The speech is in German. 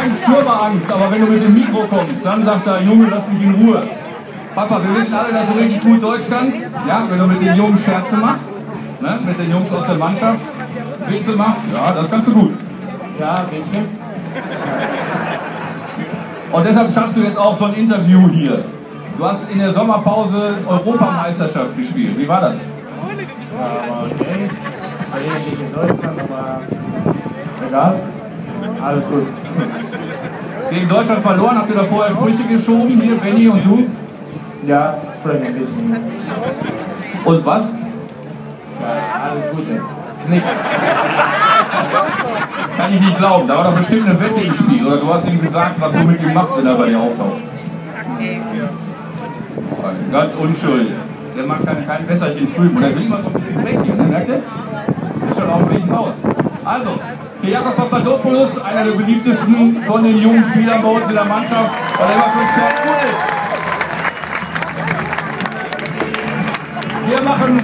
keinen Stürmerangst, aber wenn du mit dem Mikro kommst, dann sagt er, Junge, lass mich in Ruhe. Papa, wir wissen alle, dass du richtig gut Deutsch kannst. Ja, wenn du mit den Jungs Scherze machst, ne, mit den Jungs aus der Mannschaft Witze machst, ja, das kannst du gut. Ja, ein bisschen. Und deshalb schaffst du jetzt auch so ein Interview hier. Du hast in der Sommerpause Europameisterschaft gespielt. Wie war das? Ja, aber okay. Ich bin in Deutschland, aber egal. Alles gut. Gegen Deutschland verloren, habt ihr da vorher Sprüche geschoben, hier, Benny und du? Ja, sprechen ein bisschen. Und was? Ja, alles Gute. Nix. Kann ich nicht glauben, da war doch bestimmt eine Wette im Spiel. Oder du hast ihm gesagt, was du mit ihm machst, wenn er bei dir auftaucht. Ganz unschuldig. Der mag kein Wässerchen trüben. Und er will immer so ein bisschen weg hier, merkt ihr? Ist schon auf dem Weg raus. Also, Kyriakos Papadopoulos, einer der beliebtesten von den jungen Spielern bei uns in der Mannschaft, weil er immer für uns sehr gut ist. Wir machen